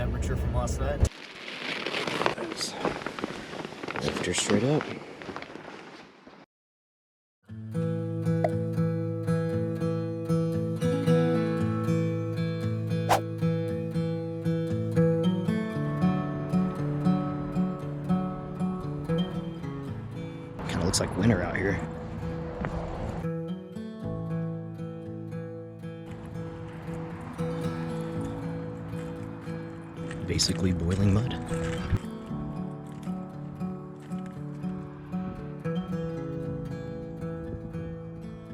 temperature from last night. Lift her straight up. Kind of looks like winter out here. Basically boiling mud.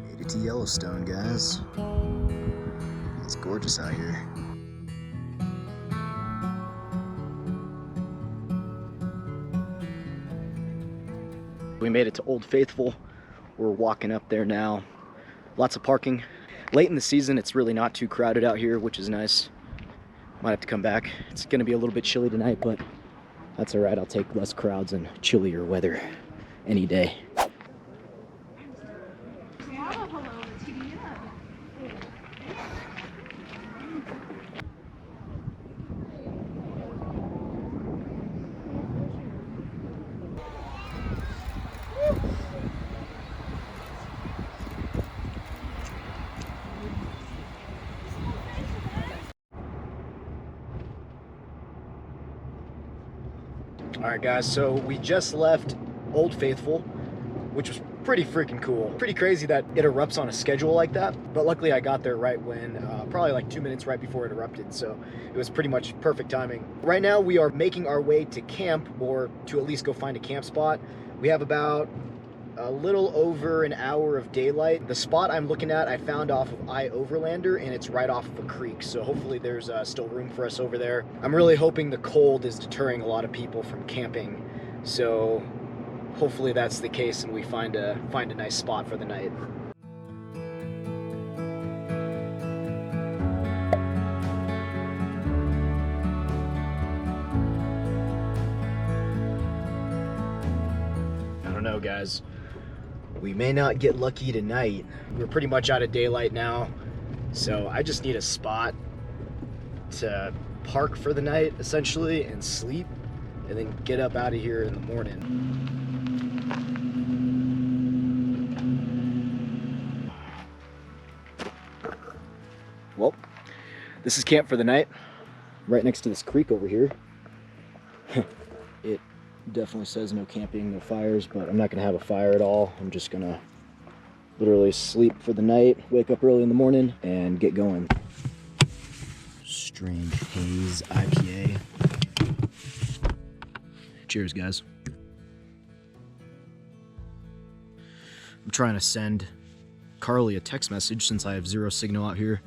Made it to Yellowstone, guys. It's gorgeous out here. We made it to Old Faithful. We're walking up there now. Lots of parking. Late in the season, it's really not too crowded out here, which is nice. Might have to come back. It's gonna be a little bit chilly tonight, but that's all right. I'll take less crowds and chillier weather any day. All right, guys, so we just left Old Faithful, which was pretty freaking cool. Pretty crazy that it erupts on a schedule like that, but luckily I got there right when, probably like 2 minutes right before it erupted, so it was pretty much perfect timing. Right now we are making our way to camp, or to at least go find a camp spot. We have about a little over an hour of daylight. The spot I'm looking at, I found off of iOverlander, and it's right off of a creek, so hopefully there's still room for us over there. I'm really hoping the cold is deterring a lot of people from camping, so hopefully that's the case and we find a nice spot for the night. I don't know, guys. We may not get lucky tonight. We're pretty much out of daylight now, so I just need a spot to park for the night, essentially, and sleep, and then get up out of here in the morning. Well, this is camp for the night, right next to this creek over here. It definitely says no camping, no fires, but I'm not gonna have a fire at all. I'm just gonna literally sleep for the night, wake up early in the morning, and get going. Strange Haze IPA. Cheers, guys. I'm trying to send Carly a text message since I have zero signal out here.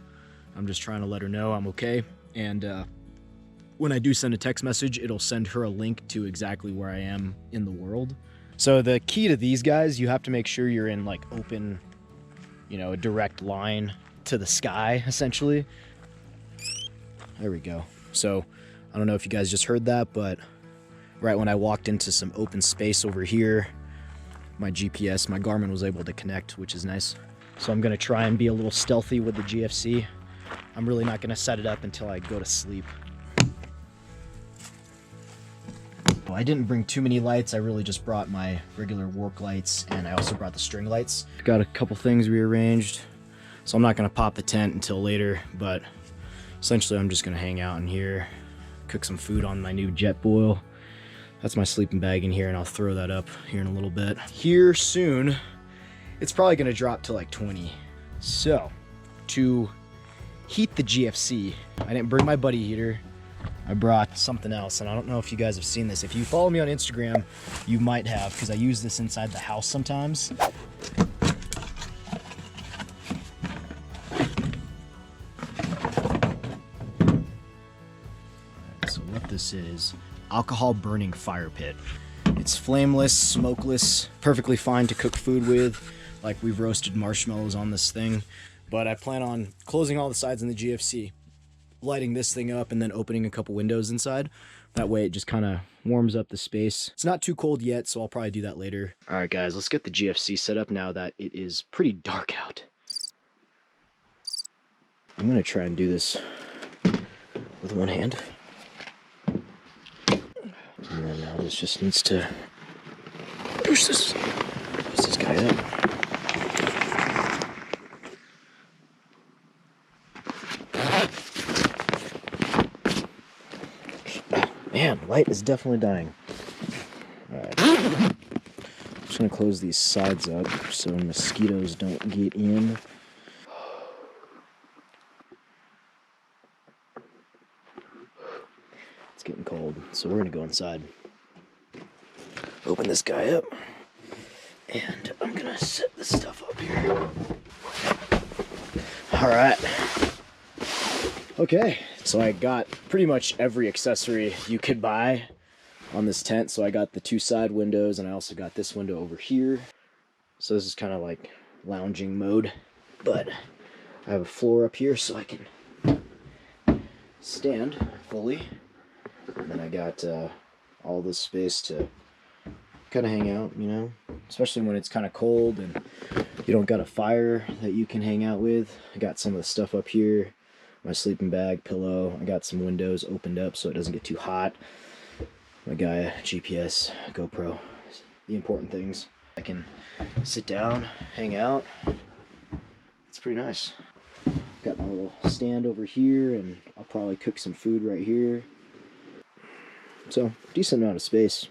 I'm just trying to let her know I'm okay, and when I do send a text message, it'll send her a link to exactly where I am in the world. So the key to these guys, you have to make sure you're in like open, you know, a direct line to the sky, essentially. There we go. So I don't know if you guys just heard that, but right when I walked into some open space over here, my GPS, my Garmin was able to connect, which is nice. So I'm gonna try and be a little stealthy with the GFC. I'm really not gonna set it up until I go to sleep. I didn't bring too many lights. I really just brought my regular work lights, and I also brought the string lights. Got a couple things rearranged, so I'm not gonna pop the tent until later, but essentially I'm just gonna hang out in here, cook some food on my new jet boil. That's my sleeping bag in here, and I'll throw that up here in a little bit. Here soon, it's probably gonna drop to like 20. So, to heat the GFC, I didn't bring my buddy heater. I brought something else, and I don't know if you guys have seen this. If you follow me on Instagram, you might have, because I use this inside the house sometimes. So what this is, alcohol burning fire pit. It's flameless, smokeless, perfectly fine to cook food with. Like, we've roasted marshmallows on this thing, but I plan on closing all the sides in the GFC, lighting this thing up, and then opening a couple windows inside. That way it just kind of warms up the space. It's not too cold yet, so I'll probably do that later. All right, guys, let's get the GFC set up now that it is pretty dark out. I'm gonna try and do this with one hand. this just needs to push this guy up. Man, light is definitely dying. Alright. I'm just gonna close these sides up so mosquitoes don't get in. It's getting cold, so we're gonna go inside. Open this guy up. And I'm gonna set this stuff up here. Alright. Okay, so I got pretty much every accessory you could buy on this tent. So I got the 2 side windows, and I also got this window over here. So this is kind of like lounging mode, but I have a floor up here so I can stand fully. And then I got all this space to kind of hang out, you know, especially when it's kind of cold and you don't got a fire that you can hang out with. I got some of the stuff up here. My sleeping bag, pillow. I got some windows opened up so it doesn't get too hot. My Gaia, GPS, GoPro, the important things. I can sit down, hang out. It's pretty nice. Got my little stand over here, and I'll probably cook some food right here. So, decent amount of space.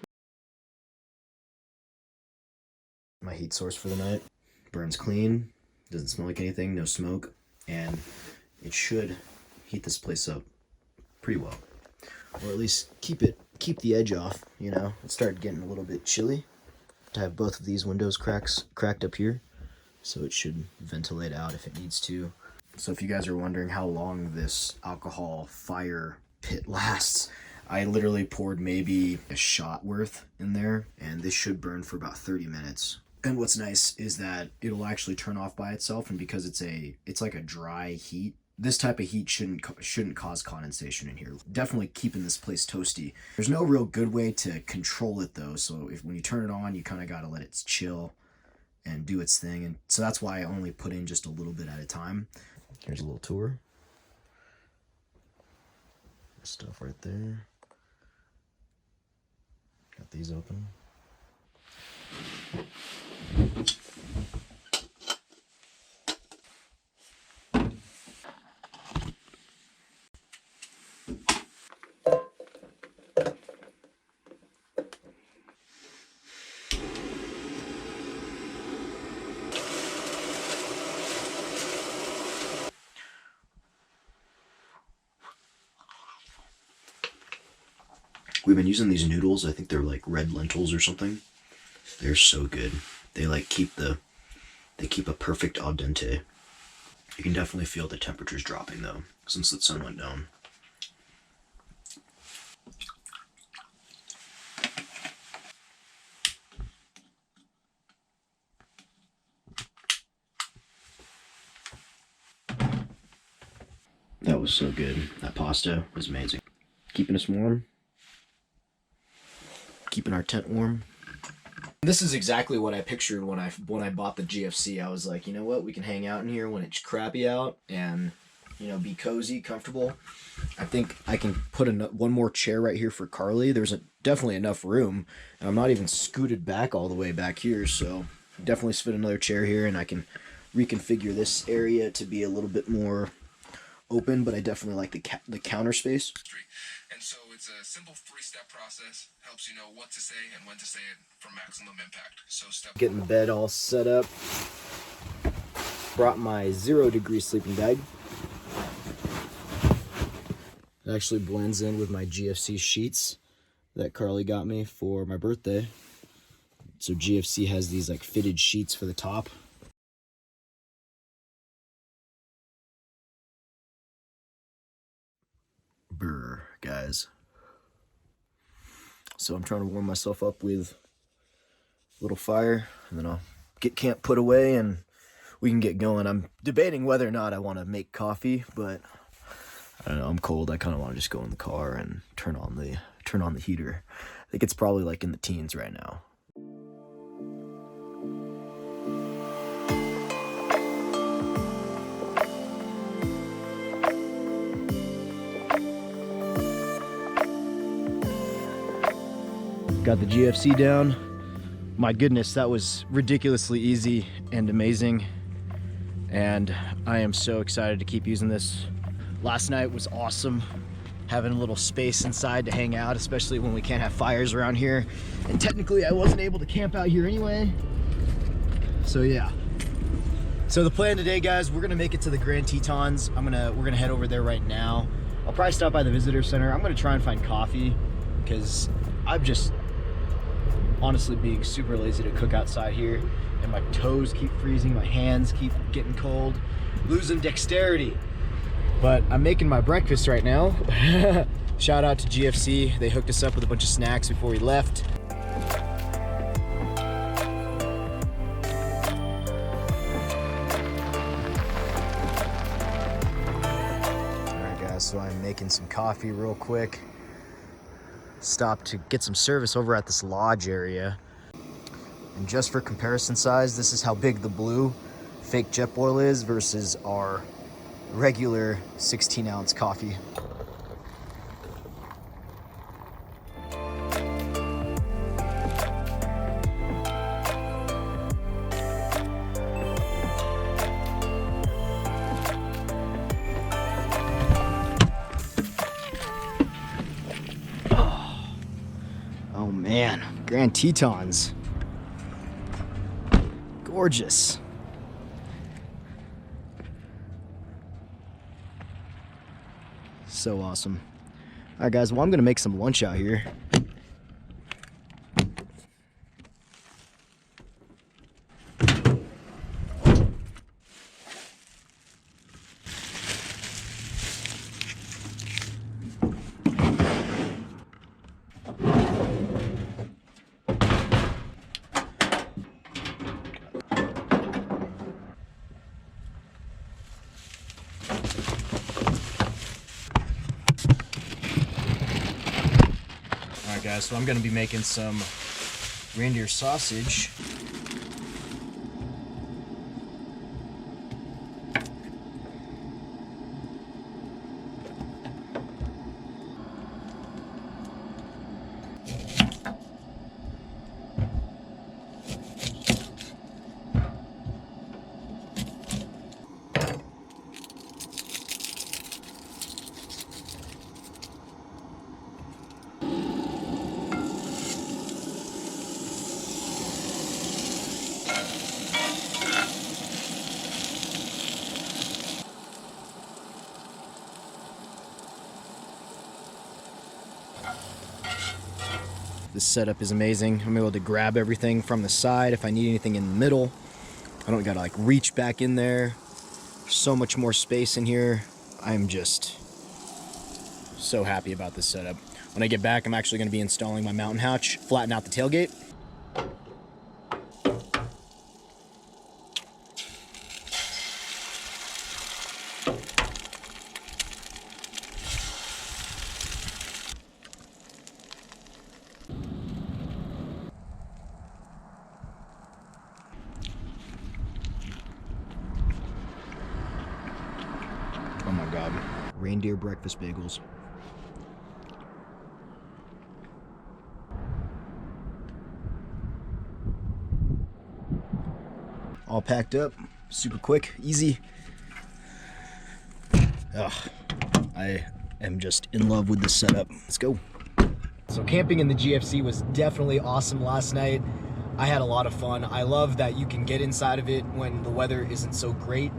My heat source for the night. Burns clean, doesn't smell like anything, no smoke, and it should heat this place up pretty well, or at least keep the edge off. You know, it started getting a little bit chilly. To have both of these windows cracked up here, so it should ventilate out if it needs to. So if you guys are wondering how long this alcohol fire pit lasts, I literally poured maybe a shot worth in there, and this should burn for about 30 minutes. And what's nice is that it'll actually turn off by itself, and because it's like a dry heat, this type of heat shouldn't cause condensation in here. Definitely keeping this place toasty. There's no real good way to control it though, so when you turn it on, you kind of got to let it chill and do its thing. And so that's why I only put in just a little bit at a time. Here's a little tour. Stuff right there. Got these open. We've been using these noodles. I think they're like red lentils or something. They're so good. They like keep a perfect al dente. You can definitely feel the temperatures dropping though, since the sun went down. That was so good. That pasta was amazing. Keeping us warm. Keeping our tent warm. This is exactly what I pictured when I bought the GFC. I was like, you know what, we can hang out in here when it's crappy out and, you know, be cozy, comfortable. I think I can put one more chair right here for Carly. There's definitely enough room, and I'm not even scooted back all the way back here, so definitely fit another chair here, and I can reconfigure this area to be a little bit more open, but I definitely like the counter space. And so it's a simple 3-step process. Helps you know what to say and when to say it for maximum impact. So Getting the bed all set up. Brought my 0-degree sleeping bag. It actually blends in with my GFC sheets that Carly got me for my birthday. So GFC has these like fitted sheets for the top. Brr, guys. So I'm trying to warm myself up with a little fire, and then I'll get camp put away and we can get going. I'm debating whether or not I want to make coffee, but I don't know, I'm cold. I kind of want to just go in the car and turn on the heater. I think it's probably like in the teens right now. Got the GFC down. My goodness, that was ridiculously easy and amazing. And I am so excited to keep using this. Last night was awesome. Having a little space inside to hang out, especially when we can't have fires around here. And technically I wasn't able to camp out here anyway. So yeah. So the plan today, guys, we're gonna make it to the Grand Tetons. We're gonna head over there right now. I'll probably stop by the visitor center. I'm gonna try and find coffee because I'm just honestly being super lazy to cook outside here, and my toes keep freezing, my hands keep getting cold, losing dexterity. But I'm making my breakfast right now. Shout out to GFC. They hooked us up with a bunch of snacks before we left. Alright guys, so I'm making some coffee real quick. Stopped to get some service over at this lodge area. And just for comparison size, this is how big the blue fake Jetboil is versus our regular 16-ounce coffee. Oh man, Grand Tetons. Gorgeous. So awesome. All right guys, well I'm gonna make some lunch out here. Guys, so I'm going to be making some reindeer sausage. This setup is amazing. I'm able to grab everything from the side if I need anything in the middle. I don't gotta like reach back in there. So much more space in here. I'm just so happy about this setup. When I get back, I'm actually gonna be installing my mountain hatch, flatten out the tailgate. Oh my God, reindeer breakfast bagels. All packed up, super quick, easy. Ugh, I am just in love with this setup. Let's go. So camping in the GFC was definitely awesome last night. I had a lot of fun. I love that you can get inside of it when the weather isn't so great.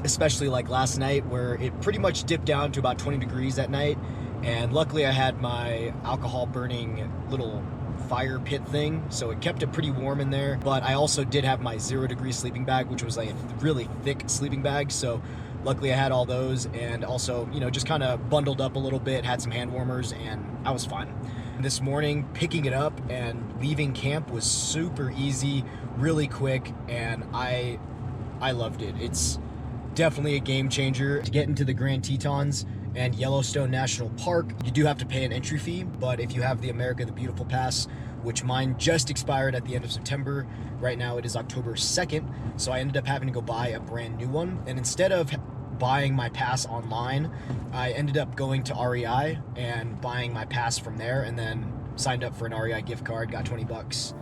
Especially like last night where it pretty much dipped down to about 20 degrees at night, and luckily I had my alcohol burning little fire pit thing, so it kept it pretty warm in there. But I also did have my 0-degree sleeping bag, which was like a really thick sleeping bag, so luckily I had all those, and also, you know, just kind of bundled up a little bit, had some hand warmers, and I was fine. This morning, picking it up and leaving camp was super easy, really quick, and I loved it. It's definitely a game changer. To get into the Grand Tetons and Yellowstone National Park, you do have to pay an entry fee, but if you have the America the Beautiful Pass, which mine just expired at the end of September, right now it is October 2nd, so I ended up having to go buy a brand new one, and instead of buying my pass online, I ended up going to REI and buying my pass from there, and then signed up for an REI gift card, got 20 bucks.